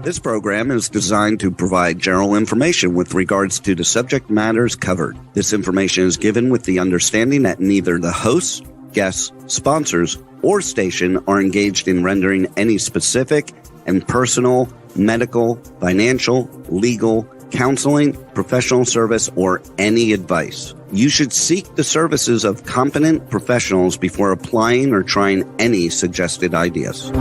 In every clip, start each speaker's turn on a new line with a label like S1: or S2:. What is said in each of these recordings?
S1: This program is designed to provide general information with regards to the subject matters covered. This information is given with the understanding that neither the hosts, guests, sponsors, or station are engaged in rendering any specific and personal, medical, financial, legal, counseling, professional service, or any advice. You should seek the services of competent professionals before applying or trying any suggested ideas.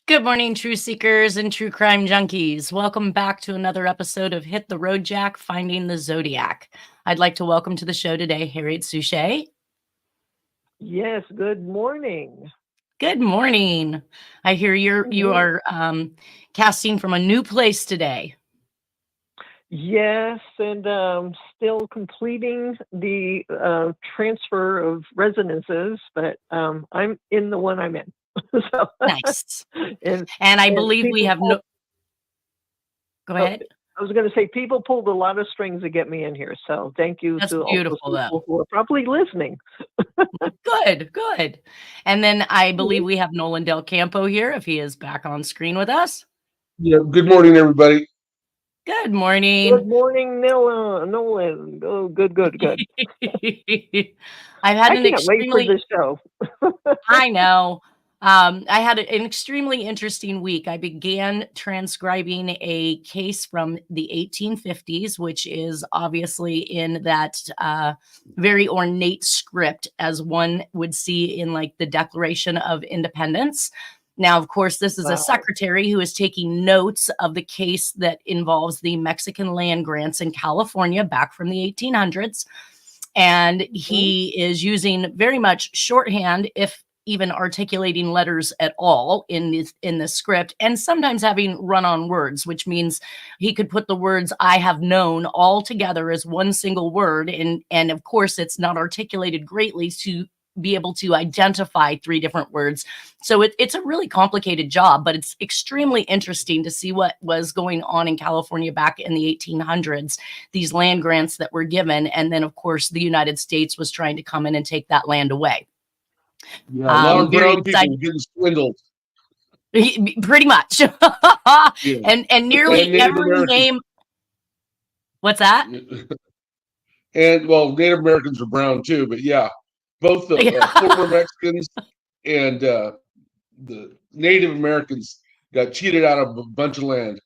S2: Good morning, true seekers and true crime junkies. Welcome back to another episode of Hit the Road Jack, Finding the Zodiac. I'd like to welcome to the show today Harriet Suchet.
S3: Yes, good morning.
S2: Good morning. I hear you are casting from a new place today.
S3: Yes, and still completing the transfer of residences, but I'm in the one I'm in. So,
S2: Nice.
S3: and
S2: I believe we have no... Go ahead.
S3: I was going to say, people pulled a lot of strings to get me in here, so thank you
S2: That's
S3: to
S2: beautiful,
S3: all those people
S2: though.
S3: who are probably listening.
S2: Good. And then I believe we have Nolan Del Campo here, if he is back on screen with us.
S4: Yeah, good morning, everybody.
S2: Good morning.
S3: Good morning, Nolan. Oh, good.
S2: I've had
S3: I can't wait for this show.
S2: I know. I had an extremely interesting week. I began transcribing a case from the 1850s, which is obviously in that very ornate script, as one would see in like the Declaration of Independence. Now, of course, this is a secretary who is taking notes of the case that involves the Mexican land grants in California back from the 1800s. And he is using very much shorthand, if even articulating letters at all in the script, and sometimes having run-on words, which means he could put the words "I have known" all together as one single word, and of course it's not articulated greatly to be able to identify three different words. So it's a really complicated job, but it's extremely interesting to see what was going on in California back in the 1800s, these land grants that were given, and then of course the United States was trying to come in and take that land away.
S4: Yeah, a lot of brown people getting swindled.
S2: Pretty much.
S4: Yeah.
S2: And nearly every name. What's that?
S4: And well, Native Americans are brown too, but yeah, both the former Mexicans and the Native Americans got cheated out of a bunch of land.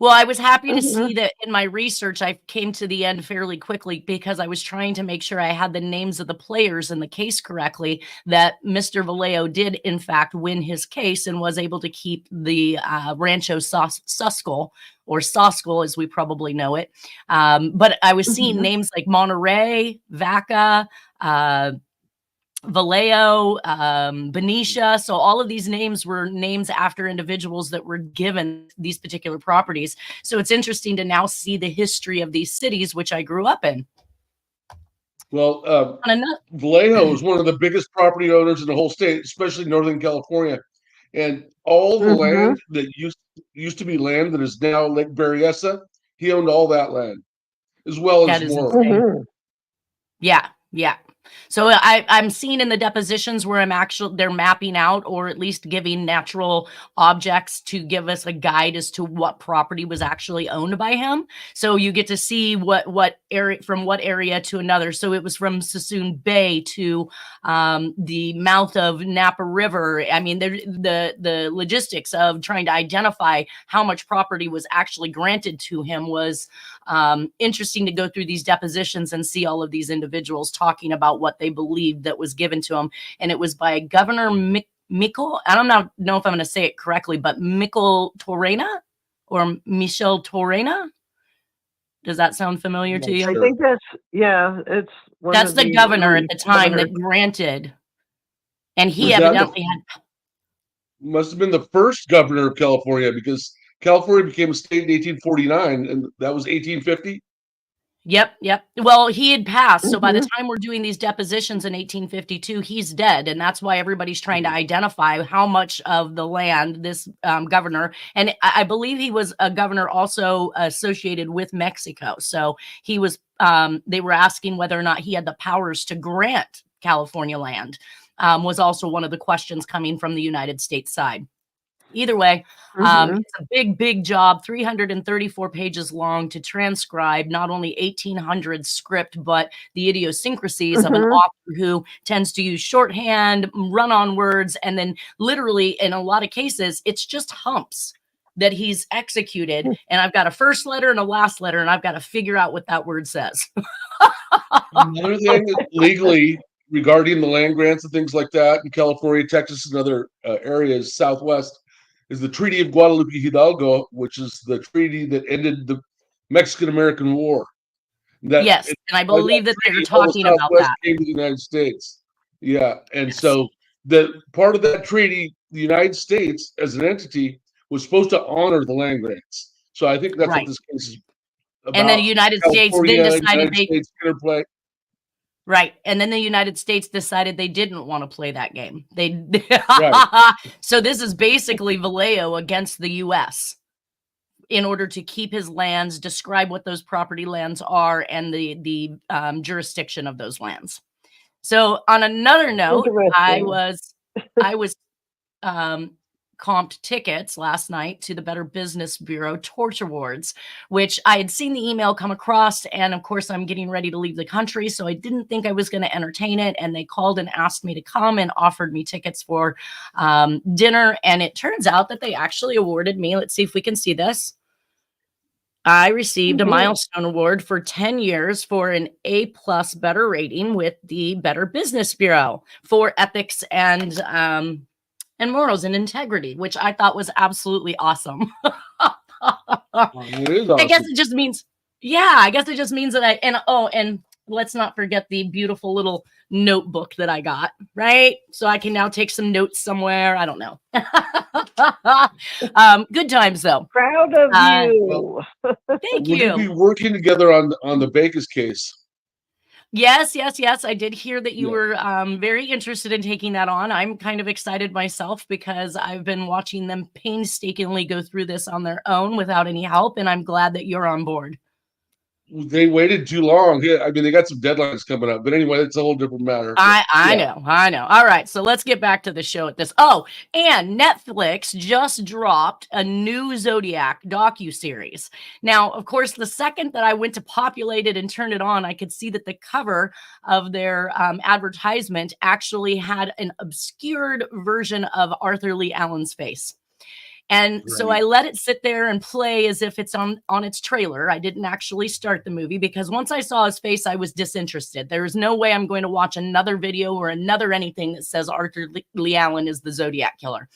S2: Well, I was happy to see that in my research, I came to the end fairly quickly because I was trying to make sure I had the names of the players in the case correctly, that Mr. Vallejo did, in fact, win his case and was able to keep the Rancho Suscal, or Soscal as we probably know it. But I was seeing names like Monterey, Vaca, Vallejo, Benicia. So all of these names were names after individuals that were given these particular properties. So it's interesting to now see the history of these cities, which I grew up in.
S4: Well, Vallejo is one of the biggest property owners in the whole state, especially Northern California. And all the land that used to be land that is now Lake Berryessa, he owned all that land, as well as more.
S2: Yeah. So I'm seeing in the depositions where they're mapping out, or at least giving natural objects to give us a guide as to what property was actually owned by him. So you get to see what area, from what area to another. So it was from Sassoon Bay to the mouth of Napa River. I mean, the logistics of trying to identify how much property was actually granted to him was interesting to go through these depositions and see all of these individuals talking about what they believed that was given to them. And it was by Governor Michael, I don't know if I'm going to say it correctly, but Michael Torrena or Michel Torrena. Does that sound familiar to you?
S3: I think it's
S2: that's the governor at the time that granted, and he evidently
S4: must have been the first governor of California, because California became a state in 1849, and that was 1850.
S2: Yep. Well, he had passed. So by the
S3: Mhm.
S2: time we're doing these depositions in 1852, he's dead. And that's why everybody's trying to identify how much of the land this governor, and I believe he was a governor also associated with Mexico. So he was, they were asking whether or not he had the powers to grant California land, was also one of the questions coming from the United States side. Either way,
S3: Mhm.
S2: it's a big job, 334 pages long to transcribe not only 1800 script, but the idiosyncrasies of an
S3: Mhm.
S2: author who tends to use shorthand, run on words, and then literally, in a lot of cases, it's just humps that he's executed. And I've got a first letter and a last letter, and I've got to figure out what that word says.
S4: Another thing that legally regarding the land grants and things like that in California, Texas, and other areas southwest is the Treaty of Guadalupe Hidalgo, which is the treaty that ended the Mexican American War. That
S2: Yes, and I
S4: by that
S2: believe that they're
S4: treaty, all the
S2: talking about
S4: Southwest
S2: that.
S4: came to the United States. Yeah, and
S2: Yes,
S4: so the part of that treaty, the United States as an entity was supposed to honor the land grants. So I think that's what
S2: right.
S4: this case is
S2: And then the
S4: about.
S2: United States then
S4: California,
S2: decided
S4: United
S2: they
S4: States interplay.
S2: Right, and then the United States decided they didn't wanna play that game. They
S4: Right.
S2: so this is basically Vallejo against the US in order to keep his lands, describe what those property lands are, and the jurisdiction of those lands. So, on another note,
S3: Interesting.
S2: I was um, comped tickets last night to the Better Business Bureau Torch Awards, which I had seen the email come across. And of course, I'm getting ready to leave the country. So I didn't think I was going to entertain it. And they called and asked me to come and offered me tickets for dinner. And it turns out that they actually awarded me, let's see if we can see this. I received a
S3: Mhm.
S2: milestone award for 10 years for an A+ better rating with the Better Business Bureau for ethics and morals and integrity, which I thought was absolutely awesome.
S4: It is
S2: I guess
S4: awesome.
S2: it just means, yeah, I guess it just means that and let's not forget the beautiful little notebook that I got, right? So I can now take some notes somewhere. I don't know. Good times though.
S3: Proud of
S2: Uh,
S4: Well,
S3: you.
S2: thank
S4: we're going to be
S2: you.
S4: working together on the Backus case.
S2: Yes. I did hear that you
S4: Yeah.
S2: were very interested in taking that on. I'm kind of excited myself because I've been watching them painstakingly go through this on their own without any help, and I'm glad that you're on board.
S4: They waited too long. Yeah, I mean, they got some deadlines coming up, but anyway, it's a whole different matter. But
S2: I
S4: yeah,
S2: know, I know. All right, so let's get back to the show at this. Oh, and Netflix just dropped a new Zodiac docu-series. Now, of course, the second that I went to populate it and turn it on, I could see that the cover of their advertisement actually had an obscured version of Arthur Lee Allen's face. And so
S4: right.
S2: I let it sit there and play as if it's on its trailer. I didn't actually start the movie because once I saw his face, I was disinterested. There is no way I'm going to watch another video or another anything that says Arthur Lee Allen is the Zodiac killer.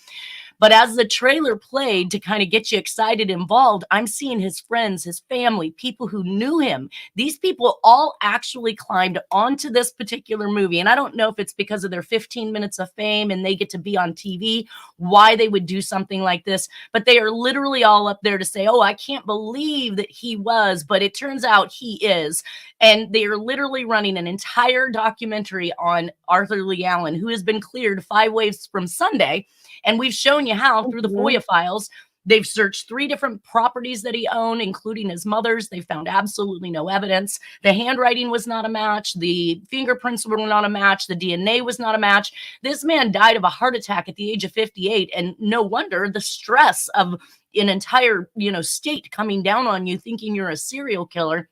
S2: But as the trailer played to kind of get you excited, involved, I'm seeing his friends, his family, people who knew him. These people all actually climbed onto this particular movie. And I don't know if it's because of their 15 minutes of fame and they get to be on TV, why they would do something like this. But they are literally all up there to say, oh, I can't believe that he was, but it turns out he is. And they are literally running an entire documentary on Arthur Lee Allen, who has been cleared 5 ways from Sunday. And we've shown you how through the
S3: Mhm.
S2: FOIA files. They've searched 3 different properties that he owned, including his mother's. They found absolutely no evidence. The handwriting was not a match. The fingerprints were not a match. The DNA was not a match. This man died of a heart attack at the age of 58. And no wonder the stress of an entire, state coming down on you thinking you're a serial killer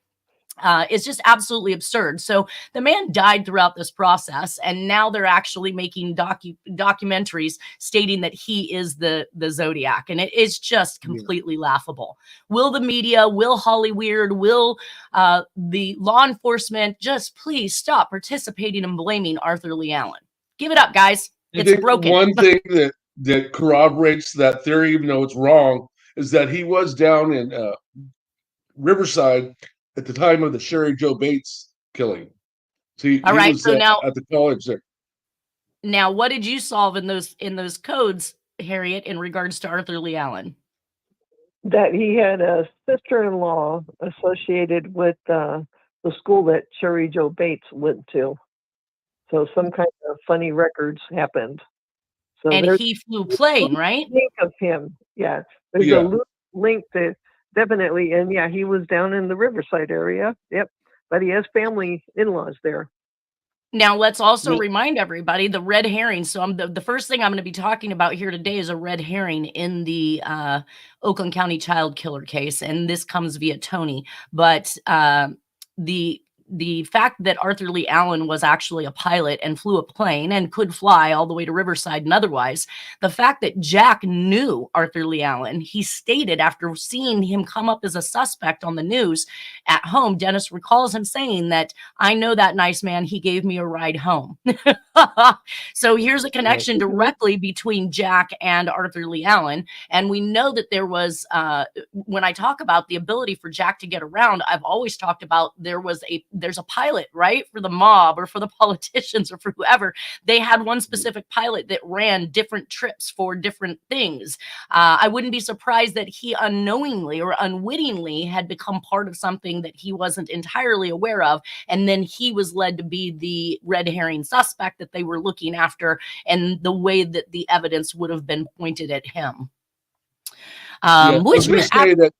S2: is just absolutely absurd. So the man died throughout this process, and now they're actually making documentaries stating that he is the Zodiac, and it is just
S4: Yeah.
S2: completely laughable. Will the media, will Hollyweird, will the law enforcement just please stop participating and blaming Arthur Lee Allen? Give it up, guys.
S4: I
S2: It's
S4: think
S2: broken.
S4: one thing that corroborates that theory, even though it's wrong, is that he was down in Riverside at the time of the Sherry Joe Bates killing. So
S2: All
S4: he
S2: right.
S4: was
S2: So now,
S4: at the college there.
S2: what did you solve in those codes, Harriet, in regards to Arthur Lee Allen?
S3: That he had a sister-in-law associated with the school that Cherry Jo Bates went to. So some kind of funny records happened. So
S2: And
S3: there's
S2: he flew plane, right?
S3: a link of him. Yeah, there's
S4: Yeah.
S3: a link to definitely. And yeah, he was down in the Riverside area. Yep, but he has family in-laws there.
S2: Now, let's also
S4: Well-
S2: remind everybody the red herring. So the first thing I'm going to be talking about here today is a red herring in the Oakland County child killer case. And this comes via Tony. But the fact that Arthur Lee Allen was actually a pilot and flew a plane and could fly all the way to Riverside and otherwise, the fact that Jack knew Arthur Lee Allen, he stated after seeing him come up as a suspect on the news at home, Dennis recalls him saying that, I know that nice man, he gave me a ride home. So here's a connection directly between Jack and Arthur Lee Allen. And we know that there was, when I talk about the ability for Jack to get around, I've always talked about there's a pilot, right? For the mob or for the politicians or for whoever. They had one specific pilot that ran different trips for different things. I wouldn't be surprised that he unknowingly or unwittingly had become part of something that he wasn't entirely aware of. And then he was led to be the red herring suspect that they were looking after, and the way that the evidence would have been pointed at him.
S4: I was going to say that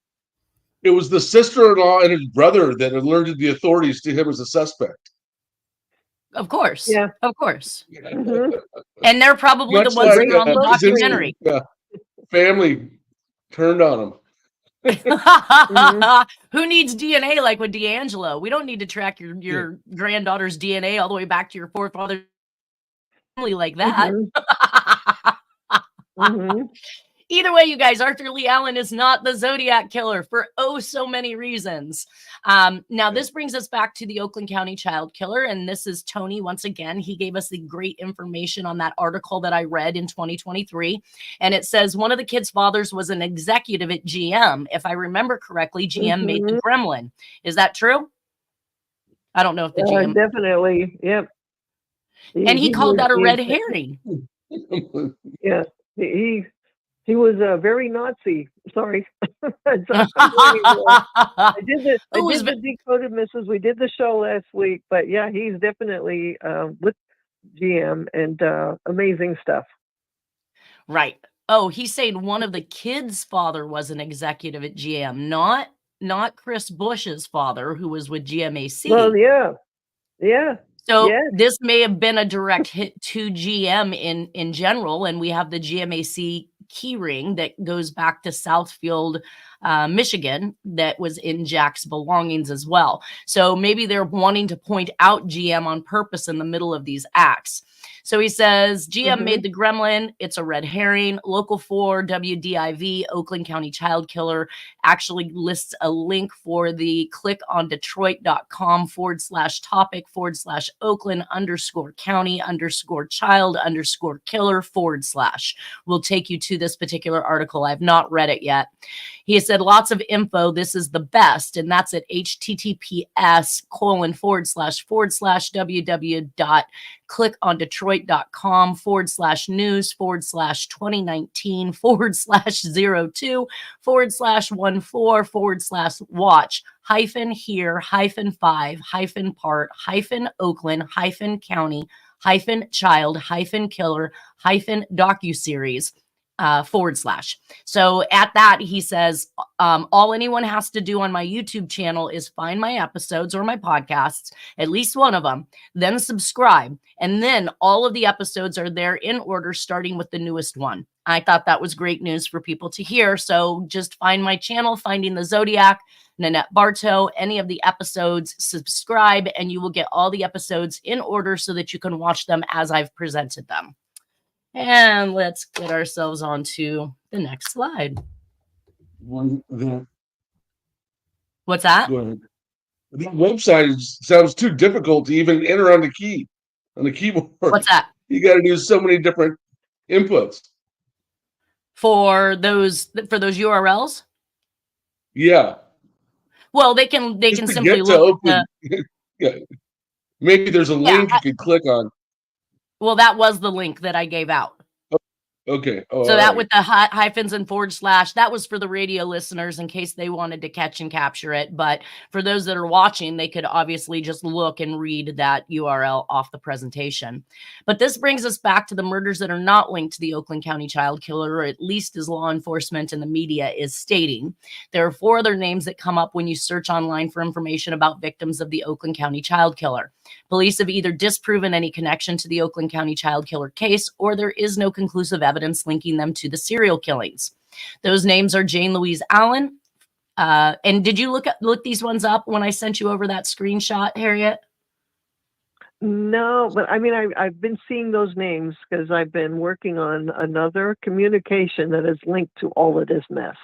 S4: it was the sister-in-law and his brother that alerted the authorities to him as a suspect.
S2: Of course.
S3: Yeah.
S2: Of course.
S3: Mhm.
S2: And they're probably
S4: Much
S2: the ones that are on the
S3: Kaczynski.
S2: documentary.
S4: Family turned on him.
S2: Who needs DNA like with D'Angelo? We don't need to track your granddaughter's DNA all the way back to your forefather's family like that.
S3: Mhm.
S2: Either way, you guys, Arthur Lee Allen is not the Zodiac killer for so many reasons. Now, this brings us back to the Oakland County child killer, and this is Tony once again. He gave us the great information on that article that I read in 2023, and it says one of the kids' fathers was an executive at GM. If I remember correctly, GM made the Gremlin. Is that true? I don't know if the GM...
S3: Definitely, yep.
S2: And he called that a red herring.
S3: Yeah, he was very Nazi. Sorry. I did the Decoded Misses. We did the show last week, but yeah, he's definitely with GM and amazing stuff.
S2: Right. Oh, he's saying one of the kids' father was an executive at GM, not Chris Bush's father, who was with GMAC.
S3: Well, yeah.
S2: So this may have been a direct hit to GM in general, and we have the GMAC key ring that goes back to Southfield, Michigan, that was in Jack's belongings as well. So maybe they're wanting to point out GM on purpose in the middle of these acts. So he says, GM made the Gremlin. It's a red herring. Local 4 WDIV, Oakland County child killer, actually lists a link for the clickondetroit.com/topic/Oakland_County_child_killer/. Will take you to this particular article. I've not read it yet. He said lots of info. This is the best. And that's at https://www.clickondetroit.com/02//1/4/new//part-part-author-killer-docuseries. / So at that, he says, all anyone has to do on my YouTube channel is find my episodes or my podcasts, at least one of them, then subscribe. And then all of the episodes are there in order, starting with the newest one. I thought that was great news for people to hear. So just find my channel, Finding the Zodiac, Nanette Bartow, any of the episodes, subscribe, and you will get all the episodes in order so that you can watch them as I've presented them. And let's get ourselves onto the next slide. What's that?
S4: The website sounds too difficult to even enter on the keyboard.
S2: What's that?
S4: You got to do so many different inputs.
S2: For those URLs?
S4: Yeah.
S2: Well, they can simply look at
S4: yeah. Maybe there's a link you could click on.
S2: Well, that was the link that I gave out.
S4: Okay. Oh,
S2: So
S4: all
S2: that
S4: right.
S2: with the hyphens and forward slash, that was for the radio listeners in case they wanted to catch and capture it. But for those that are watching, they could obviously just look and read that URL off the presentation. But this brings us back to the murders that are not linked to the Oakland County child killer, or at least as law enforcement and the media is stating. There are 4 other names that come up when you search online for information about victims of the Oakland County child killer. Police have either disproven any connection to the Oakland County child killer case, or there is no conclusive evidence linking them to the serial killings. Those names are Jane Louise Allen. And did you look these ones up when I sent you over that screenshot, Harriet?
S3: No, but I mean, I've been seeing those names because I've been working on another communication that is linked to all of this mess.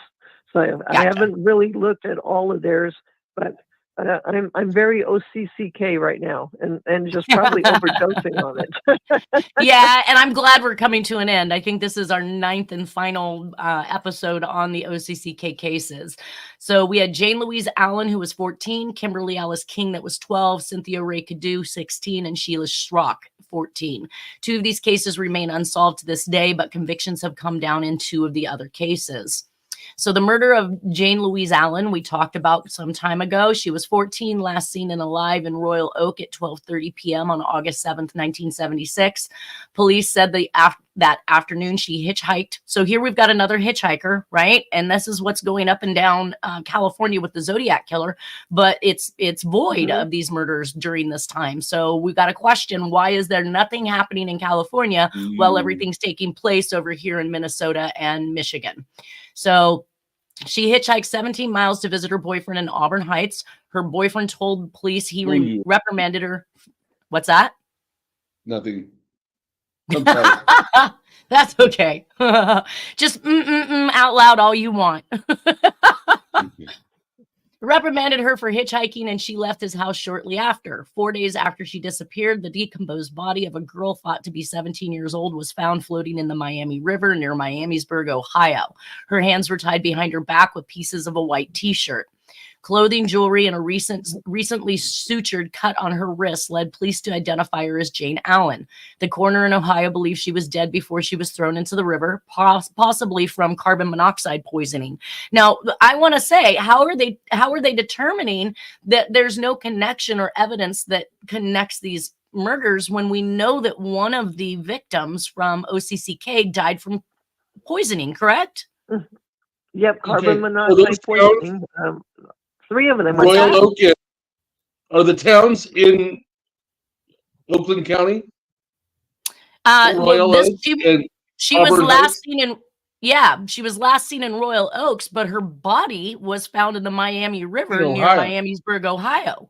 S3: So I haven't really looked at all of theirs, but I'm very OCCK right now, and just probably overdosing on it.
S2: Yeah, and I'm glad we're coming to an end. I think this is our 9th and final episode on the OCCK cases. So we had Jane Louise Allen, who was 14, Kimberly Alice King, that was 12, Cynthia Ray Cadu, 16, and Sheila Schrock, 14. 2 of these cases remain unsolved to this day, but convictions have come down in 2 of the other cases. So the murder of Jane Louise Allen, we talked about some time ago. She was 14, last seen and alive in Royal Oak at 12:30 p.m. on August 7th, 1976. Police said that afternoon she hitchhiked. So here we've got another hitchhiker, right? And this is what's going up and down California with the Zodiac killer, but it's void of these murders during this time. So we've got a question: why is there nothing happening in California while everything's taking place over here in Minnesota and Michigan? So she hitchhiked 17 miles to visit her boyfriend in Auburn Heights. Her boyfriend told police he reprimanded her. What's that?
S4: Nothing. I'm sorry.
S2: That's okay. Just out loud all you want. Reprimanded her for hitchhiking, and she left his house shortly after. 4 days after she disappeared, the decomposed body of a girl thought to be 17 years old was found floating in the Miami River near Miamisburg, Ohio. Her hands were tied behind her back with pieces of a white t-shirt. Clothing, jewelry, and a recently sutured cut on her wrist led police to identify her as Jane Allen. The coroner in Ohio believes she was dead before she was thrown into the river, possibly from carbon monoxide poisoning. Now, I want to say, how are they determining that there's no connection or evidence that connects these murders when we know that one of the victims from OCCK died from poisoning, correct?
S3: Yep, carbon monoxide poisoning. 3 of them.
S4: Royal Oak are the towns in Oakland County?
S2: Royal Oak. She was last seen in she was last seen in Royal Oaks, but her body was found in the Miami River near Miamisburg, Ohio.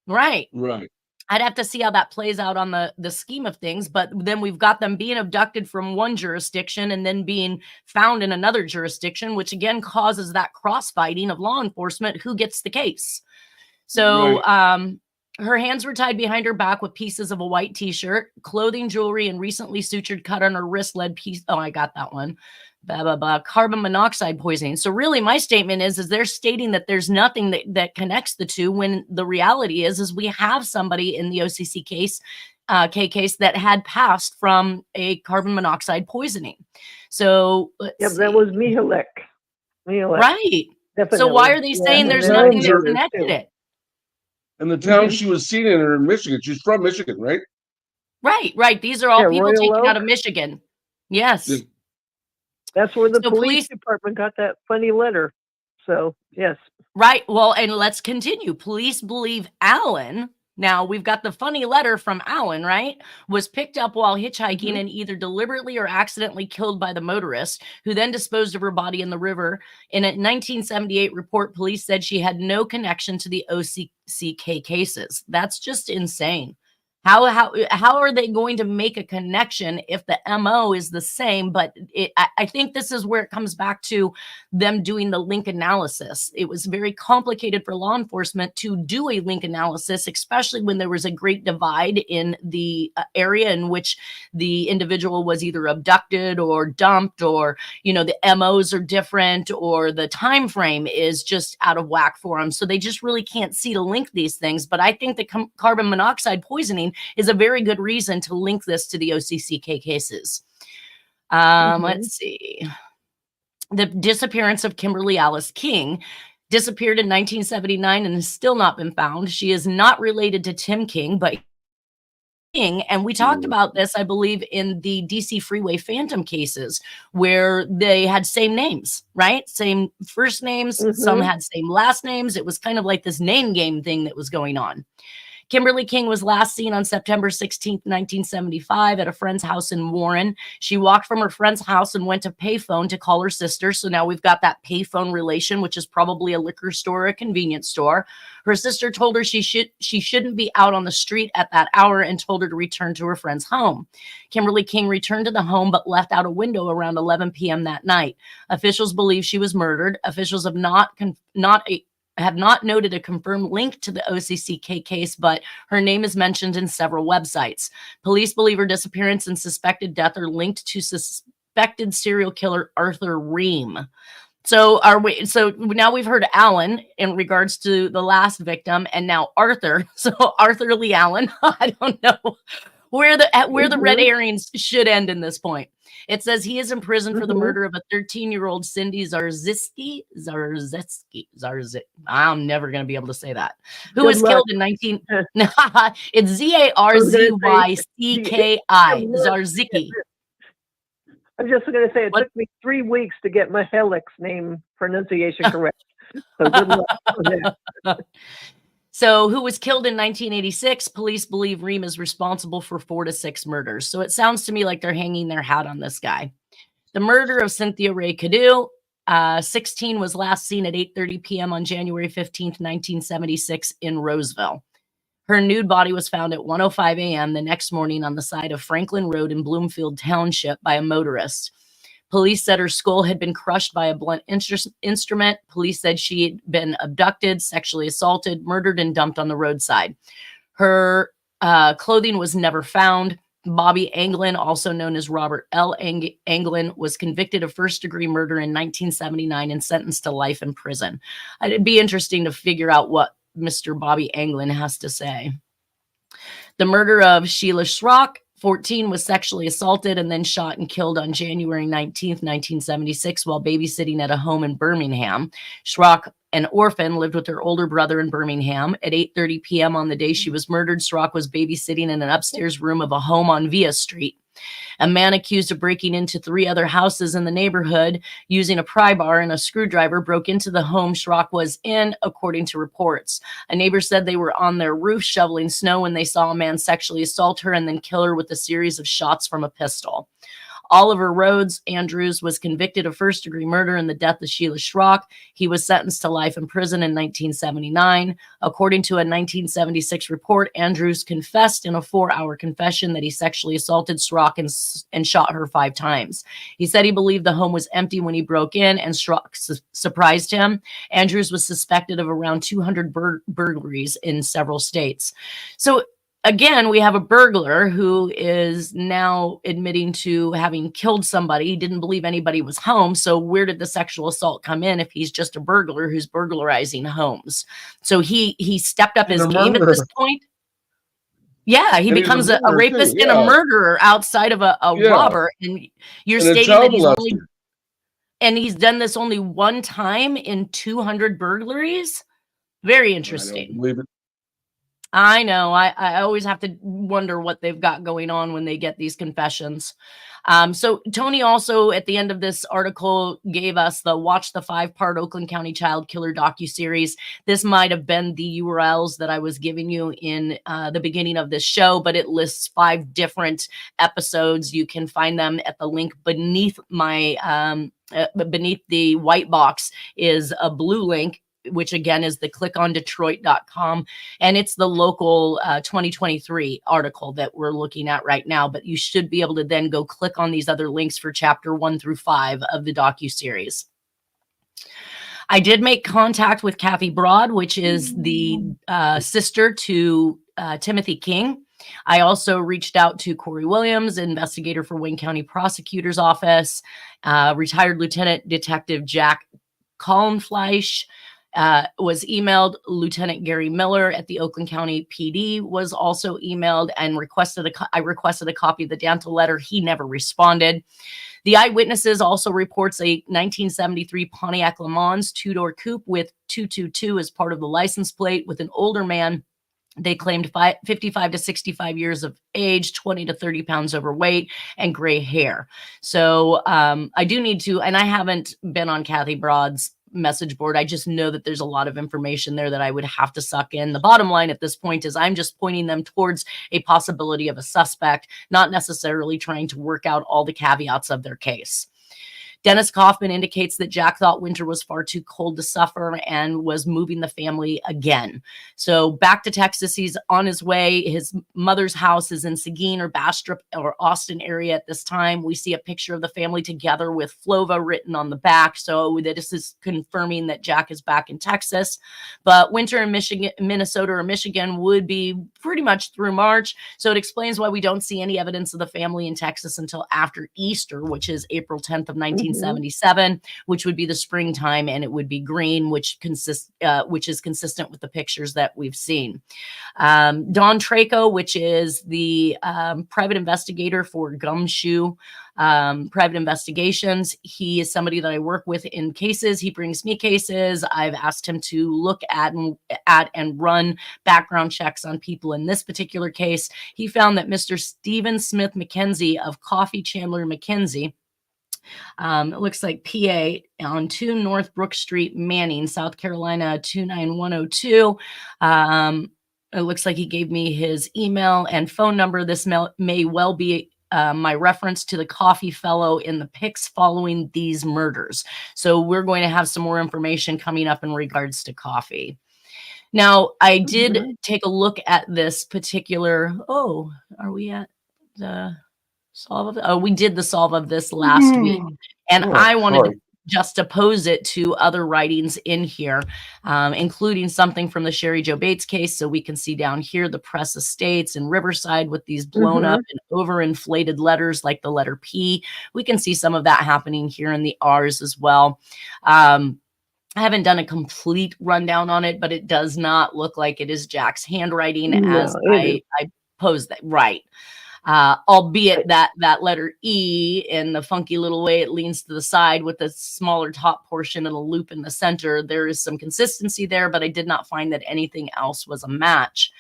S2: Right.
S4: Right.
S2: I'd have to see how that plays out on the scheme of things, but then we've got them being abducted from one jurisdiction and then being found in another jurisdiction, which again causes that crossfighting of law enforcement. Who gets the case? So, her hands were tied behind her back with pieces of a white t-shirt, clothing, jewelry, and recently sutured cut on her wrist led piece. Oh, I got that one. Carbon monoxide poisoning. So really my statement is they're stating that there's nothing that connects the two, when the reality is we have somebody in the OCC case, case that had passed from a carbon monoxide poisoning. So
S3: that was Mihalik.
S2: Right.
S3: Definitely.
S2: So why are they saying there's nothing that connected it?
S4: And the town she was seen in are in Michigan. She's from Michigan, right?
S2: Right. These are all people taken out of Michigan. Yes.
S4: Yeah.
S3: That's where the police department got that funny letter. So, yes.
S2: Right. Well, and let's continue. Police believe Allen. Now, we've got the funny letter from Allen, right? Was picked up while hitchhiking and either deliberately or accidentally killed by the motorist, who then disposed of her body in the river. In a 1978 report, police said she had no connection to the OCCK cases. That's just insane. How are they going to make a connection if the MO is the same? But I think this is where it comes back to them doing the link analysis. It was very complicated for law enforcement to do a link analysis, especially when there was a great divide in the area in which the individual was either abducted or dumped, or, the MOs are different, or the time frame is just out of whack for them. So they just really can't see to link these things. But I think the carbon monoxide poisoning is a very good reason to link this to the OCCK cases. Let's see. The disappearance of Kimberly Alice King disappeared in 1979 and has still not been found. She is not related to Tim King, but King, and we talked about this, I believe, in the DC Freeway Phantom cases where they had same names, right? Same first names, some had same last names. It was kind of like this name game thing that was going on. Kimberly King was last seen on September 16th, 1975 at a friend's house in Warren. She walked from her friend's house and went to payphone to call her sister. So now we've got that payphone relation, which is probably a liquor store or a convenience store. Her sister told her she shouldn't be out on the street at that hour and told her to return to her friend's home. Kimberly King returned to the home but left out a window around 11 p.m. that night. Officials believe she was murdered. Officials have not noted a confirmed link to the OCCK case, but her name is mentioned in several websites. Police believe her disappearance and suspected death are linked to suspected serial killer Arthur Ream. So now we've heard Alan in regards to the last victim, and now Arthur. So Arthur Lee Allen. I don't know where the red herrings should end in this point. It says he is in prison for the murder of a 13-year-old Cindy Zarzitsky. I'm never going to be able to say that. Who was killed in 19... It's Zarzykki. Zarzicki.
S3: I'm just going to say it took me 3 weeks to get my Helix name pronunciation correct. So good luck on that.
S2: So who was killed in 1986? Police believe Ream is responsible for 4 to 6 murders. So it sounds to me like they're hanging their hat on this guy. The murder of Cynthia Ray Cadieux, 16, was last seen at 8:30 p.m. on January 15th, 1976 in Roseville. Her nude body was found at 1:05 a.m. the next morning on the side of Franklin Road in Bloomfield Township by a motorist. Police said her skull had been crushed by a blunt instrument. Police said she had been abducted, sexually assaulted, murdered, and dumped on the roadside. Her clothing was never found. Bobby Anglin, also known as Robert L. Anglin, was convicted of first-degree murder in 1979 and sentenced to life in prison. It'd be interesting to figure out what Mr. Bobby Anglin has to say. The murder of Sheila Schrock, 14, was sexually assaulted and then shot and killed on January 19th, 1976 while babysitting at a home in Birmingham. Schrock, an orphan, lived with her older brother in Birmingham. At 8:30 p.m. on the day she was murdered, Schrock was babysitting in an upstairs room of a home on Via Street. A man accused of breaking into 3 other houses in the neighborhood using a pry bar and a screwdriver broke into the home Schrock was in, according to reports. A neighbor said they were on their roof shoveling snow when they saw a man sexually assault her and then kill her with a series of shots from a pistol. Oliver Rhodes Andrews was convicted of first-degree murder in the death of Sheila Schrock. He was sentenced to life in prison in 1979. According to a 1976 report, Andrews confessed in a 4-hour confession that he sexually assaulted Schrock and shot her 5 times. He said he believed the home was empty when he broke in and Schrock surprised him. Andrews was suspected of around 200 burglaries in several states. So again, we have a burglar who is now admitting to having killed somebody. He didn't believe anybody was home. So where did the sexual assault come in if he's just a burglar who's burglarizing homes? So he stepped up his game at this point. Yeah, he becomes a rapist and a murderer outside of a robber. And you're stating that he's done this only one time in 200 burglaries? Very interesting.
S4: I don't believe it.
S2: I know. I always have to wonder what they've got going on when they get these confessions. So Tony also at the end of this article gave us the Watch the 5-part Oakland County Child Killer docuseries. This might have been the URLs that I was giving you in the beginning of this show, but it lists 5 different episodes. You can find them at the link beneath my beneath the white box is a blue link, which again is the clickondetroit.com. And it's the local 2023 article that we're looking at right now. But you should be able to then go click on these other links for chapter 1 through 5 of the docuseries. I did make contact with Kathy Broad, which is the sister to Timothy King. I also reached out to Corey Williams, investigator for Wayne County Prosecutor's Office, retired Lieutenant Detective Jack Kallenfleisch, was emailed. Lieutenant Gary Miller at the Oakland County PD was also emailed and I requested a copy of the dental letter. He never responded. The eyewitnesses also reports a 1973 Pontiac Le Mans two-door coupe with 222 as part of the license plate with an older man. They claimed 55 to 65 years of age, 20 to 30 pounds overweight, and gray hair. So I do need to, and I haven't been on Kathy Broad's message board. I just know that there's a lot of information there that I would have to suck in. The bottom line at this point is I'm just pointing them towards a possibility of a suspect, not necessarily trying to work out all the caveats of their case. Dennis Kaufman indicates that Jack thought winter was far too cold to suffer and was moving the family again. So back to Texas, he's on his way. His mother's house is in Seguin or Bastrop or Austin area at this time. We see a picture of the family together with Flova written on the back. So this is confirming that Jack is back in Texas. But winter in Michigan, Minnesota or Michigan would be pretty much through March. So it explains why we don't see any evidence of the family in Texas until after Easter, which is April 10th of 1977, which would be the springtime, and it would be green, which is consistent with the pictures that we've seen. Don Traco, which is the private investigator for Gumshoe Private Investigations. He is somebody that I work with in cases. He brings me cases. I've asked him to look at and run background checks on people in this particular case. He found that Mr. Stephen Smith McKenzie of Coffee Chandler McKenzie, it looks like PA, on 2 North Brook Street, Manning, South Carolina, 29102. It looks like he gave me his email and phone number. This may well be my reference to the coffee fellow in the pics following these murders. So we're going to have some more information coming up in regards to coffee. Now, I did take a look at this particular, are we at the solve of it? Oh, we did the solve of this last week. And I wanted to juxtapose it to other writings in here, including something from the Sherry Jo Bates case. So we can see down here the Press Estates in Riverside with these blown up and overinflated letters like the letter P. We can see some of that happening here in the R's as well. I haven't done a complete rundown on it, but it does not look like it is Jack's handwriting as I posed that. Right. Albeit that letter E in the funky little way it leans to the side with a smaller top portion and a loop in the center. There is some consistency there, but I did not find that anything else was a match.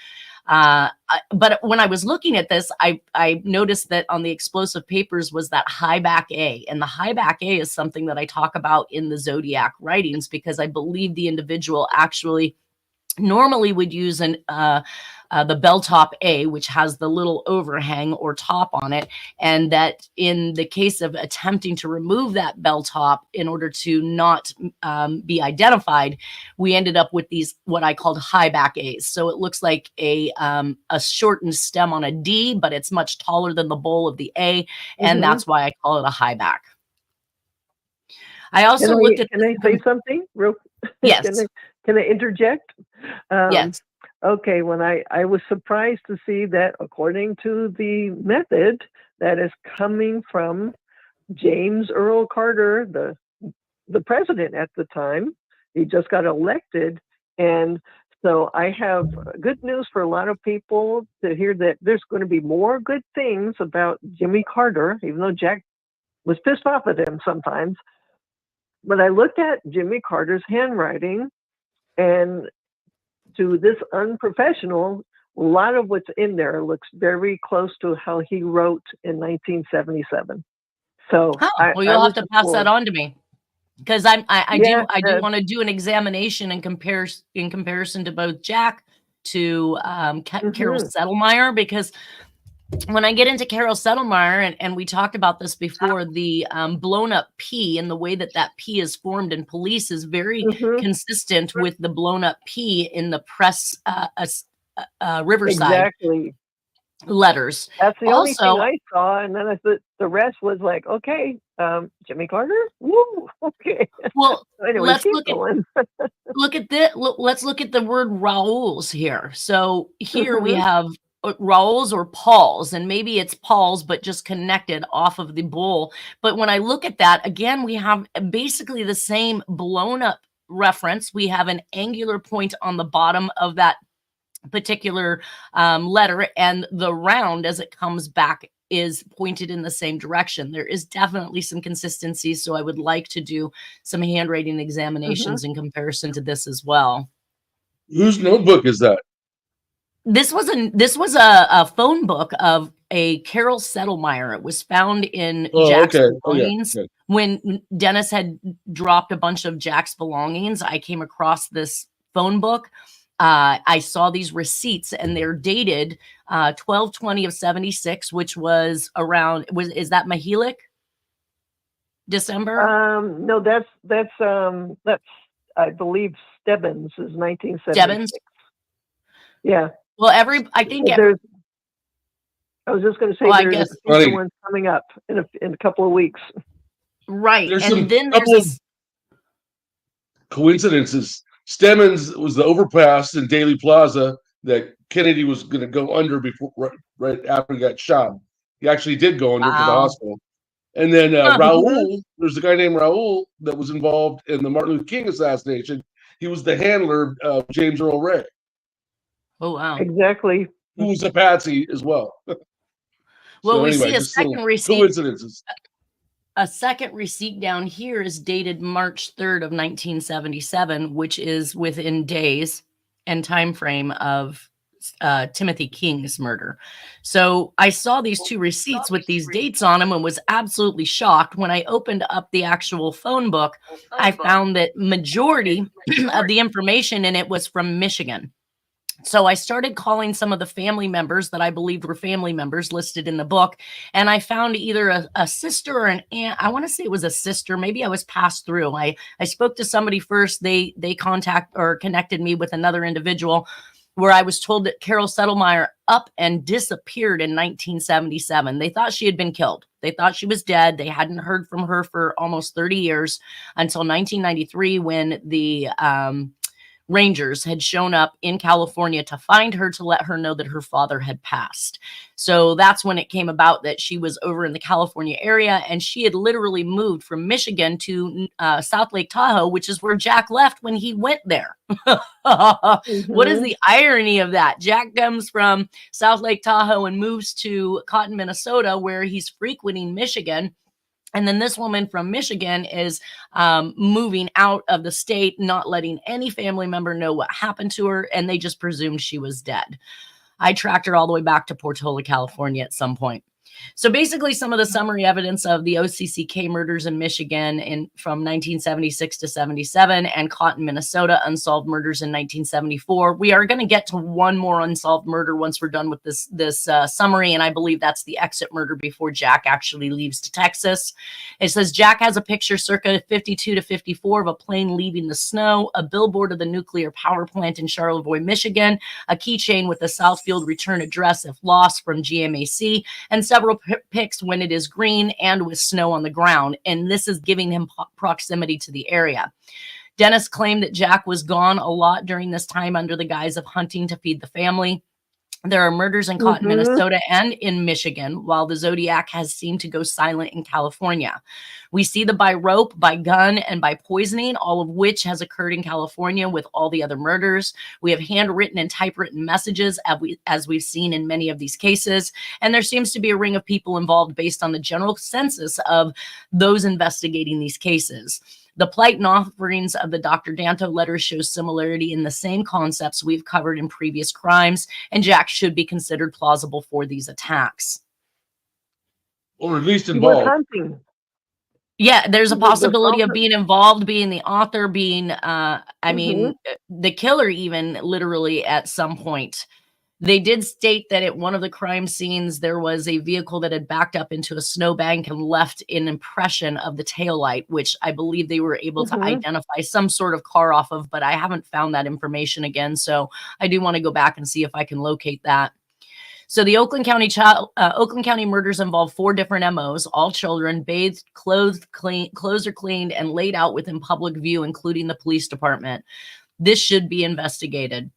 S2: But when I was looking at this, I noticed that on the explosive papers was that high back A. And the high back A is something that I talk about in the Zodiac writings because I believe the individual actually normally would use the bell top A, which has the little overhang or top on it. And that in the case of attempting to remove that bell top in order to not be identified, we ended up with these, what I called high back A's. So it looks like a shortened stem on a D, but it's much taller than the bowl of the A. And that's why I call it a high back. I also looked at.
S3: Can I say something?
S2: Yes.
S3: Can I interject?
S2: Yes.
S3: Okay, when I was surprised to see that according to the method that is coming from James Earl Carter, the president at the time, he just got elected. And so I have good news for a lot of people to hear that there's going to be more good things about Jimmy Carter, even though Jack was pissed off at him sometimes. But I looked at Jimmy Carter's handwriting, and to this unprofessional, a lot of what's in there looks very close to how he wrote in 1977. So
S2: you'll have to pass that on to me because I do want to do an examination and in comparison to both Jack to Carol Settlemyre, because when I get into Carol Settlemyre, and we talked about this before, the blown up P and the way that P is formed in police is very consistent with the blown up P in the Press Riverside letters.
S3: That's the only thing I saw, and then I thought the rest was like, okay, Jimmy Carter, woo, okay.
S2: Well,
S3: anyway,
S2: let's look at the word Raoul's here. So here we have Raoul's or Paul's, and maybe it's Paul's, but just connected off of the bowl. But when I look at that, again, we have basically the same blown up reference, we have an angular point on the bottom of that particular letter, and the round as it comes back is pointed in the same direction. There is definitely some consistency, so I would like to do some handwriting examinations in comparison to this as well.
S4: Whose notebook is that?
S2: This was a phone book of a Carol Settlemeyer. It was found in Jack's belongings. When Dennis had dropped a bunch of Jack's belongings, I came across this phone book. I saw these receipts, and they're dated 12/20 of 76, which was around, is that Mahelic? December?
S3: No, that's I believe Stebbins is 1976.
S2: Stebbins?
S3: Yeah.
S2: Well, I think
S3: I was just going to say,
S2: well,
S3: there's a future one coming up in a couple of weeks.
S2: Right.
S4: There's
S2: and then there's
S4: coincidences. Stebbins was the overpass in Daly Plaza that Kennedy was going to go under before, right after he got shot. He actually did go under to the hospital. And then Raul, there's a guy named Raul that was involved in the Martin Luther King assassination. He was the handler of James Earl Ray.
S2: Oh, wow.
S3: Exactly.
S4: Who was a patsy as well.
S2: Well, we see a second receipt.
S4: Coincidences.
S2: A second receipt down here is dated March 3rd of 1977, which is within days and time frame of Timothy King's murder. So I saw these two receipts with these dates on them and was absolutely shocked. When I opened up the actual phone book, I found that majority of the information in it was from Michigan. So I started calling some of the family members that I believed were family members listed in the book. And I found either a sister or an aunt. I want to say it was a sister. Maybe I was passed through. I spoke to somebody first. They connected me with another individual where I was told that Carol Settlemeyer up and disappeared in 1977. They thought she had been killed. They thought she was dead. They hadn't heard from her for almost 30 years until 1993 when the Rangers had shown up in California to find her, to let her know that her father had passed. So that's when it came about that she was over in the California area, and she had literally moved from Michigan to South Lake Tahoe, which is where Jack left when he went there. What is the irony of that? Jack comes from South Lake Tahoe and moves to Cotton, Minnesota, where he's frequenting Michigan. And then this woman from Michigan is moving out of the state, not letting any family member know what happened to her, and they just presumed she was dead. I tracked her all the way back to Portola, California at some point. So basically some of the summary evidence of the OCCK murders in Michigan from 1976 to 77 and Cotton, Minnesota, unsolved murders in 1974. We are going to get to one more unsolved murder once we're done with this summary, and I believe that's the exit murder before Jack actually leaves to Texas. It says Jack has a picture circa 52 to 54 of a plane leaving the snow, a billboard of the nuclear power plant in Charlevoix, Michigan, a keychain with a Southfield return address if lost from GMAC, and several pics when it is green and with snow on the ground, and this is giving him proximity to the area. Dennis claimed that Jack was gone a lot during this time under the guise of hunting to feed the family. There are murders in Cotton, Minnesota and in Michigan, while the Zodiac has seemed to go silent in California. We see the by rope, by gun, and by poisoning, all of which has occurred in California with all the other murders. We have handwritten and typewritten messages, as we've seen in many of these cases. And there seems to be a ring of people involved based on the general census of those investigating these cases. The plight and offerings of the Dr. Danto letters shows similarity in the same concepts we've covered in previous crimes, and Jack should be considered plausible for these attacks.
S4: Or at least involved.
S3: Hunting.
S2: Yeah, there's a possibility of being involved, being the author, being, I mean, the killer even literally at some point. They did state that at one of the crime scenes, there was a vehicle that had backed up into a snowbank and left an impression of the taillight, which I believe they were able to identify some sort of car off of, but I haven't found that information again. So I do want to go back and see if I can locate that. So the Oakland County murders involve 4 different MOs, all children, bathed, clothes are cleaned, and laid out within public view, including the police department. This should be investigated.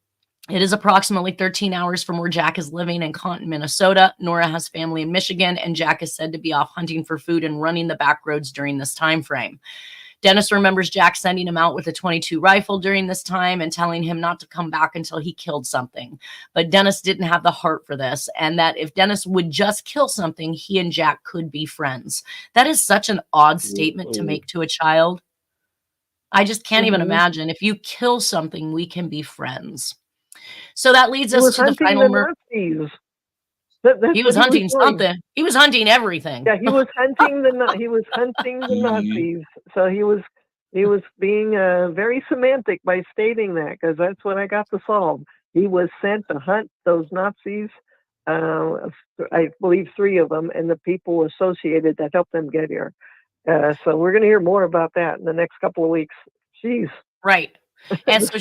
S2: It is approximately 13 hours from where Jack is living in Cotton, Minnesota. Nora has family in Michigan, and Jack is said to be off hunting for food and running the back roads during this time frame. Dennis remembers Jack sending him out with a .22 rifle during this time and telling him not to come back until he killed something. But Dennis didn't have the heart for this, and that if Dennis would just kill something, he and Jack could be friends. That is such an odd statement to make to a child. I just can't even imagine. If you kill something, we can be friends. So that leads us to the final murder. He was hunting something. He was hunting everything.
S3: Yeah, he was hunting the Nazis. So he was being very semantic by stating that, because that's what I got to solve. He was sent to hunt those Nazis. I believe 3 of them, and the people associated that helped them get here. So we're going to hear more about that in the next couple of weeks. Jeez.
S2: Right. And so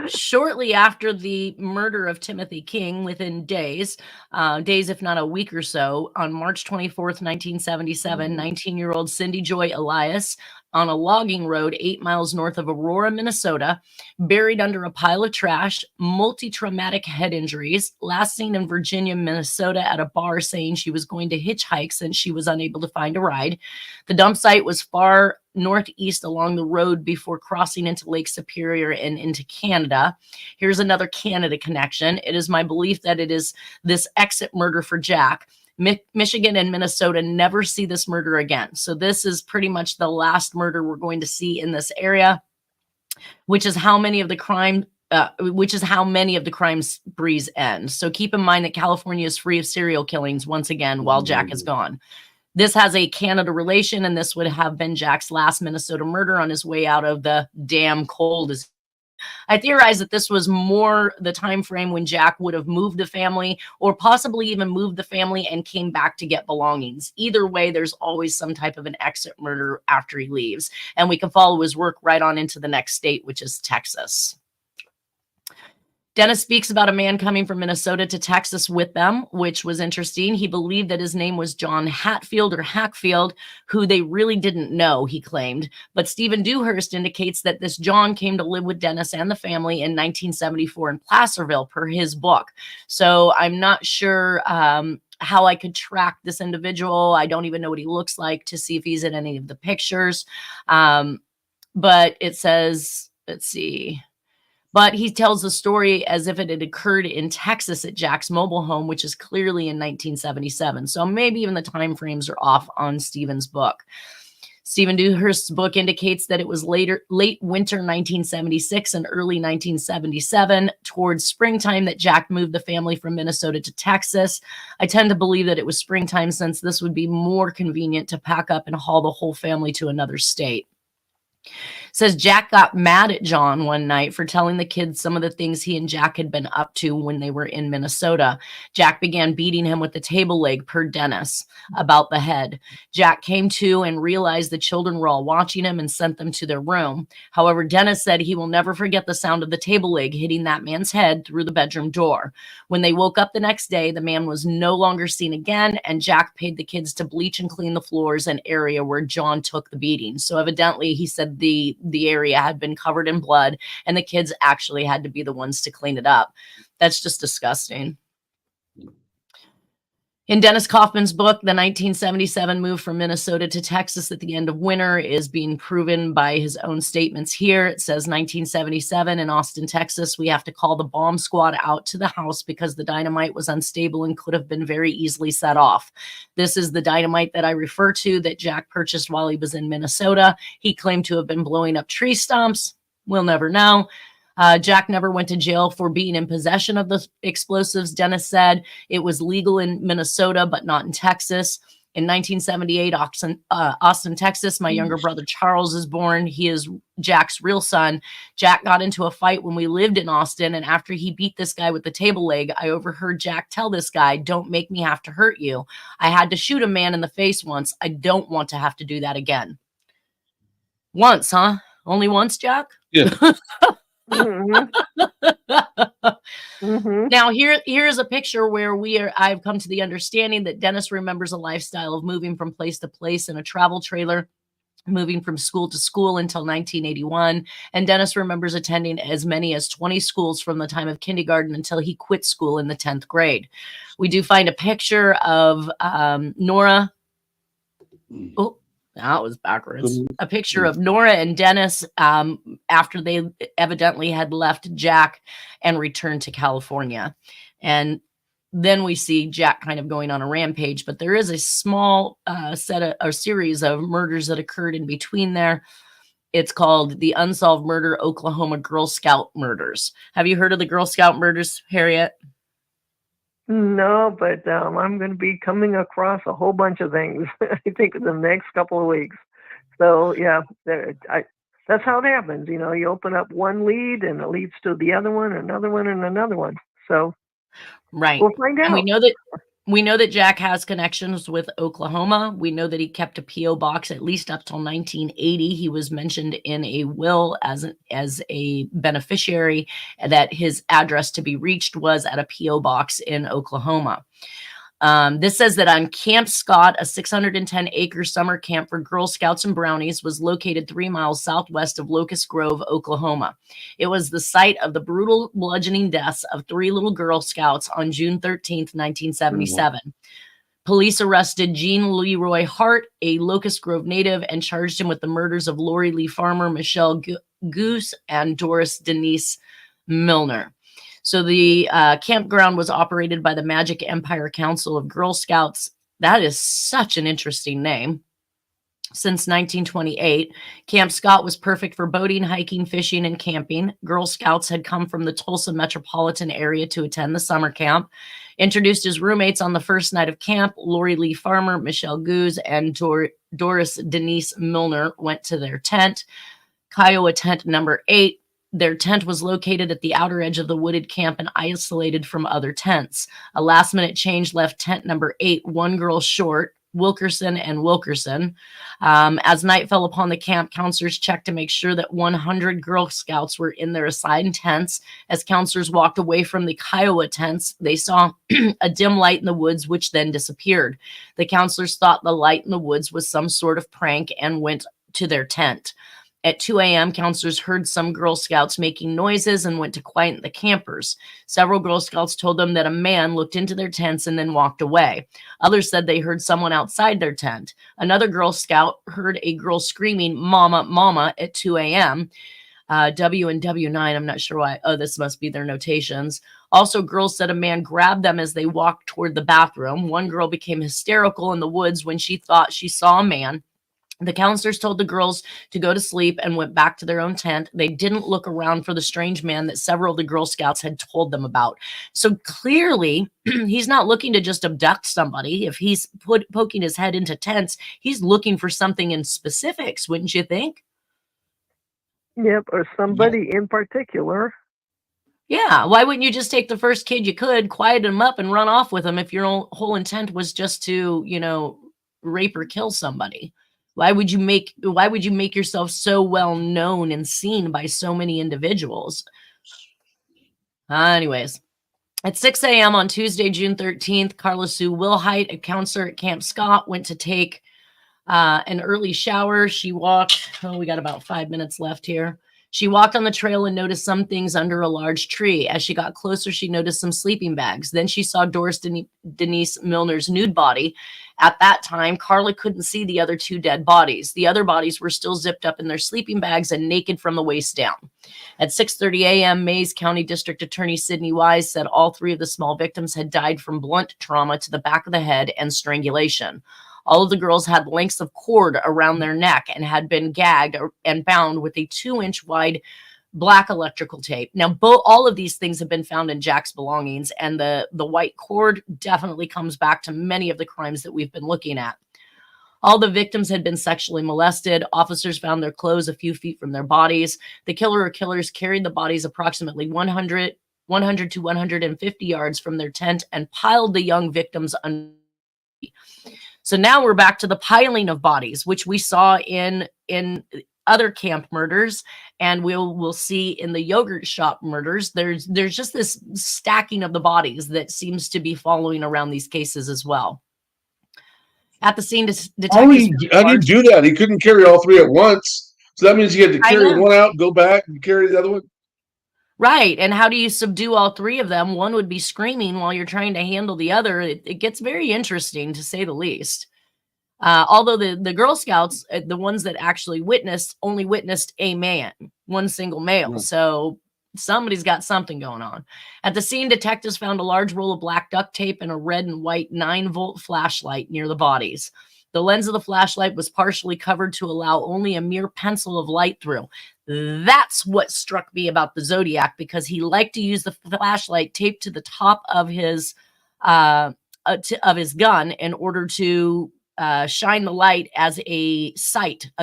S2: shortly after the murder of Timothy King, within days, if not a week or so, on March 24th, 1977, 19-year-old Cindy Joy Elias on a logging road 8 miles north of Aurora, Minnesota, buried under a pile of trash, multi-traumatic head injuries, last seen in Virginia, Minnesota at a bar saying she was going to hitchhike since she was unable to find a ride. The dump site was far northeast along the road before crossing into Lake Superior and into Canada. Here's another Canada connection. It is my belief that it is this exit murder for Jack. Michigan and Minnesota never see this murder again. So this is pretty much the last murder we're going to see in this area, which is how many of the crime sprees end. So keep in mind that California is free of serial killings once again while Jack is gone. This has a Canada relation, and this would have been Jack's last Minnesota murder on his way out of the damn cold. I theorize that this was more the time frame when Jack would have moved the family, or possibly even moved the family and came back to get belongings. Either way, there's always some type of an exit murder after he leaves, and we can follow his work right on into the next state, which is Texas. Dennis speaks about a man coming from Minnesota to Texas with them, which was interesting. He believed that his name was John Hatfield or Hackfield, who they really didn't know, he claimed. But Stephen Dewhurst indicates that this John came to live with Dennis and the family in 1974 in Placerville, per his book. So I'm not sure how I could track this individual. I don't even know what he looks like to see if he's in any of the pictures. But it says, let's see. But he tells the story as if it had occurred in Texas at Jack's mobile home, which is clearly in 1977. So maybe even the time frames are off on Stephen's book. Stephen Dewhurst's book indicates that it was late winter 1976 and early 1977, towards springtime, that Jack moved the family from Minnesota to Texas. I tend to believe that it was springtime, since this would be more convenient to pack up and haul the whole family to another state. Says Jack got mad at John one night for telling the kids some of the things he and Jack had been up to when they were in Minnesota. Jack began beating him with the table leg, per Dennis, about the head. Jack came to and realized the children were all watching him and sent them to their room. However, Dennis said he will never forget the sound of the table leg hitting that man's head through the bedroom door. When they woke up the next day, the man was no longer seen again, and Jack paid the kids to bleach and clean the floors and area where John took the beating. So evidently, he said the area had been covered in blood, and the kids actually had to be the ones to clean it up. That's just disgusting. In Dennis Kaufman's book, the 1977 move from Minnesota to Texas at the end of winter is being proven by his own statements here. It says 1977 in Austin, Texas, we have to call the bomb squad out to the house because the dynamite was unstable and could have been very easily set off. This is the dynamite that I refer to that Jack purchased while he was in Minnesota. He claimed to have been blowing up tree stumps. We'll never know. Jack never went to jail for being in possession of the explosives. Dennis said it was legal in Minnesota, but not in Texas. In 1978, Austin, Texas, my younger brother Charles is born. He is Jack's real son. Jack got into a fight when we lived in Austin, and after he beat this guy with the table leg, I overheard Jack tell this guy, "Don't make me have to hurt you. I had to shoot a man in the face once. I don't want to have to do that again." Once, huh? Only once, Jack?
S4: Yeah.
S2: Now here's a picture where I've come to the understanding that Dennis remembers a lifestyle of moving from place to place in a travel trailer, moving from school to school until 1981. And Dennis remembers attending as many as 20 schools from the time of kindergarten until he quit school in the 10th grade. We do find a picture of Nora. Oh, That was backwards. A picture of Nora and Dennis after they evidently had left Jack and returned to California. And then we see Jack kind of going on a rampage, but there is a small series of murders that occurred in between there. It's called the Unsolved Murder Oklahoma Girl Scout Murders. Have you heard of the Girl Scout murders, Harriet?
S3: No, but I'm going to be coming across a whole bunch of things, I think, in the next couple of weeks. So, yeah, that's how it happens. You know, you open up one lead and it leads to the other one, another one, and another one. So,
S2: right.
S3: We'll find out.
S2: And we know that Jack has connections with Oklahoma. We know that he kept a P.O. box at least up till 1980. He was mentioned in a will as a beneficiary, that his address to be reached was at a P.O. box in Oklahoma. This says that on Camp Scott, a 610-acre summer camp for Girl Scouts and Brownies, was located 3 miles southwest of Locust Grove, Oklahoma. It was the site of the brutal bludgeoning deaths of 3 little Girl Scouts on June 13th, 1977. Police arrested Gene Leroy Hart, a Locust Grove native, and charged him with the murders of Lori Lee Farmer, Michelle Goose, and Doris Denise Milner. So the campground was operated by the Magic Empire Council of Girl Scouts. That is such an interesting name. Since 1928, Camp Scott was perfect for boating, hiking, fishing, and camping. Girl Scouts had come from the Tulsa metropolitan area to attend the summer camp. Introduced as roommates on the first night of camp, Lori Lee Farmer, Michelle Goose, and Doris Denise Milner went to their tent, Kiowa tent number 8. Their tent was located at the outer edge of the wooded camp and isolated from other tents. A last-minute change left tent number 8 one girl short, Wilkerson and Wilkerson. As night fell upon the camp, counselors checked to make sure that 100 Girl Scouts were in their assigned tents. As counselors walked away from the Kiowa tents, they saw a dim light in the woods, which then disappeared. The counselors thought the light in the woods was some sort of prank and went to their tent. At 2 a.m., counselors heard some Girl Scouts making noises and went to quiet the campers. Several Girl Scouts told them that a man looked into their tents and then walked away. Others said they heard someone outside their tent. Another Girl Scout heard a girl screaming, "Mama, Mama," at 2 a.m. W and W9, I'm not sure why. Oh, this must be their notations. Also, girls said a man grabbed them as they walked toward the bathroom. One girl became hysterical in the woods when she thought she saw a man. The counselors told the girls to go to sleep and went back to their own tent. They didn't look around for the strange man that several of the Girl Scouts had told them about. So clearly, he's not looking to just abduct somebody. If he's poking his head into tents, he's looking for something in specifics, wouldn't you think?
S3: Yep, or somebody in particular.
S2: Yeah, why wouldn't you just take the first kid you could, quiet him up, and run off with him if your whole intent was just to, rape or kill somebody? Why would you make yourself so well known and seen by so many individuals? Anyways, at 6 a.m. on Tuesday, June 13th, Carla Sue Wilhite, a counselor at Camp Scott, went to take an early shower. She walked, we got about 5 minutes left here. She walked on the trail and noticed some things under a large tree. As she got closer, she noticed some sleeping bags. Then she saw Doris Denise Milner's nude body. At that time, Carla couldn't see the other 2 dead bodies. The other bodies were still zipped up in their sleeping bags and naked from the waist down. At 6:30 a.m., Mays County District Attorney Sidney Wise said all 3 of the small victims had died from blunt trauma to the back of the head and strangulation. All of the girls had lengths of cord around their neck and had been gagged and bound with a 2-inch wide black electrical tape. Now, all of these things have been found in Jack's belongings, and the white cord definitely comes back to many of the crimes that we've been looking at. All the victims had been sexually molested. Officers found their clothes a few feet from their bodies. The killer or killers carried the bodies approximately 100 to 150 yards from their tent and piled the young victims under. So now we're back to the piling of bodies, which we saw in other camp murders, and we'll see in the yogurt shop murders. There's just this stacking of the bodies that seems to be following around these cases as well. At the scene, detectives.
S4: How do you do that? He couldn't carry all 3 at once, so that means you had to carry one out, go back, and carry the other one.
S2: Right, and how do you subdue all 3 of them? One would be screaming while you're trying to handle the other. It gets very interesting, to say the least. Although the Girl Scouts, the ones that actually only witnessed a man, one single male. So somebody's got something going on. At the scene, detectives found a large roll of black duct tape and a red and white 9-volt flashlight near the bodies. The lens of the flashlight was partially covered to allow only a mere pencil of light through. That's what struck me about the Zodiac, because he liked to use the flashlight taped to the top of his gun in order to shine the light as a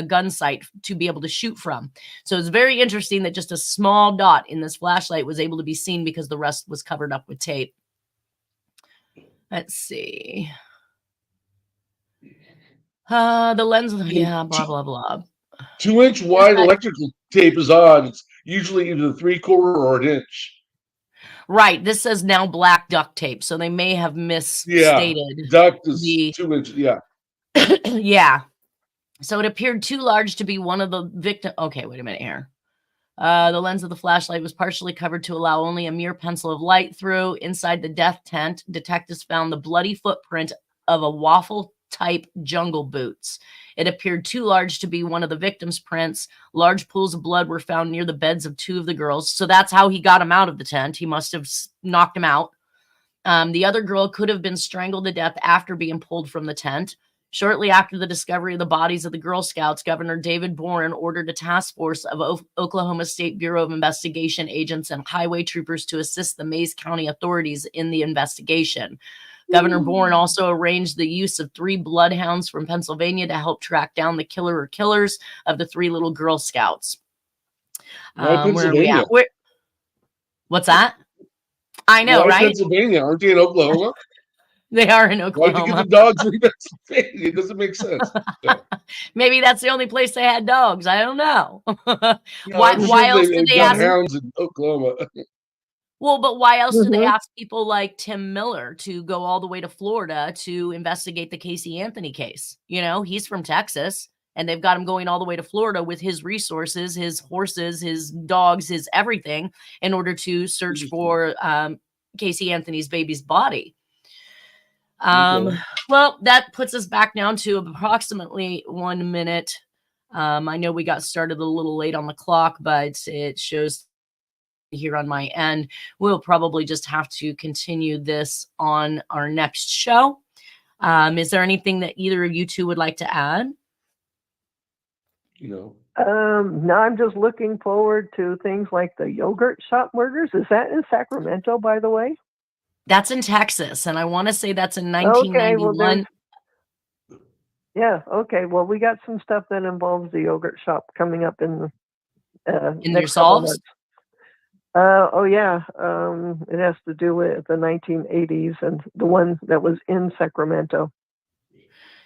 S2: gun sight to be able to shoot from. So it's very interesting that just a small dot in this flashlight was able to be seen because the rest was covered up with tape. Let's see. The lens, blah, blah, blah.
S4: 2-inch wide electrical tape is odd. It's usually either 3/4 or 1 inch.
S2: Right. This says now black duct tape, so they may have misstated.
S4: Duct is 2 inches. Yeah.
S2: Yeah. So it appeared too large to be one of the victim. Okay, wait a minute here. The lens of the flashlight was partially covered to allow only a mere pencil of light through. Inside the death tent, detectives found the bloody footprint of a waffle-type jungle boots. It appeared too large to be one of the victims' prints. Large pools of blood were found near the beds of 2 of the girls. So that's how he got them out of the tent. He must have knocked them out. The other girl could have been strangled to death after being pulled from the tent. Shortly after the discovery of the bodies of the Girl Scouts, Governor David Boren ordered a task force of Oklahoma State Bureau of Investigation agents and highway troopers to assist the Mays County authorities in the investigation. Governor Boren also arranged the use of 3 bloodhounds from Pennsylvania to help track down the killer or killers of the 3 little Girl Scouts. Where are we at? What's that? I know, right?
S4: Pennsylvania, aren't they in Oklahoma?
S2: They are in Oklahoma.
S4: Why'd you get the dogs in Pennsylvania? It doesn't make sense.
S2: Maybe that's the only place they had dogs. I don't know.
S4: Why else did they ask hounds in Oklahoma?
S2: Well, but why else do they ask people like Tim Miller to go all the way to Florida to investigate the Casey Anthony case? You know, he's from Texas, and they've got him going all the way to Florida with his resources, his horses, his dogs, his everything, in order to search for Casey Anthony's baby's body. Well, that puts us back down to approximately 1 minute. I know we got started a little late on the clock, but it shows here on my end. We'll probably just have to continue this on our next show. Is there anything that either of you two would like to add?
S3: No, I'm just looking forward to things like the yogurt shop murders. Is that in Sacramento, by the way?
S2: That's in Texas, and I want to say that's in 1991.
S3: Okay. Well, we got some stuff that involves the yogurt shop coming up in
S2: your solves.
S3: It has to do with the 1980s and the one that was in Sacramento.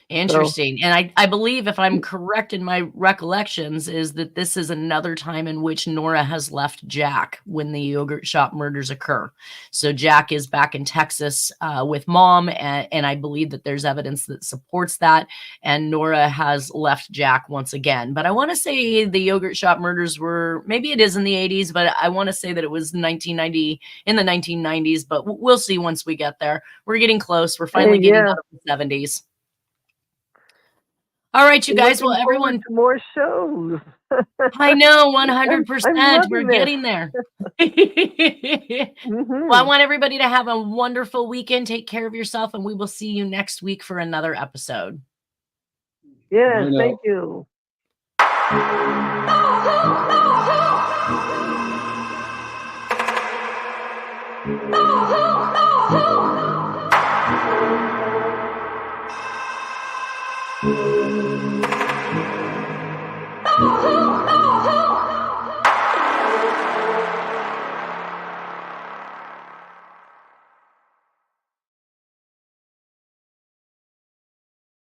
S2: Interesting. And I believe, if I'm correct in my recollections, is that this is another time in which Nora has left Jack when the yogurt shop murders occur. So Jack is back in Texas with mom, and I believe that there's evidence that supports that. And Nora has left Jack once again. But I want to say the yogurt shop murders were, maybe it is in the 80s, but I want to say that it was 1990, in the 1990s. But we'll see once we get there. We're getting close. We're finally getting out of the 70s. All right, you guys. Well, everyone,
S3: more shows.
S2: I know, 100%. We're getting there. Well, I want everybody to have a wonderful weekend. Take care of yourself, and we will see you next week for another episode.
S3: Yes, thank you.
S5: Oh,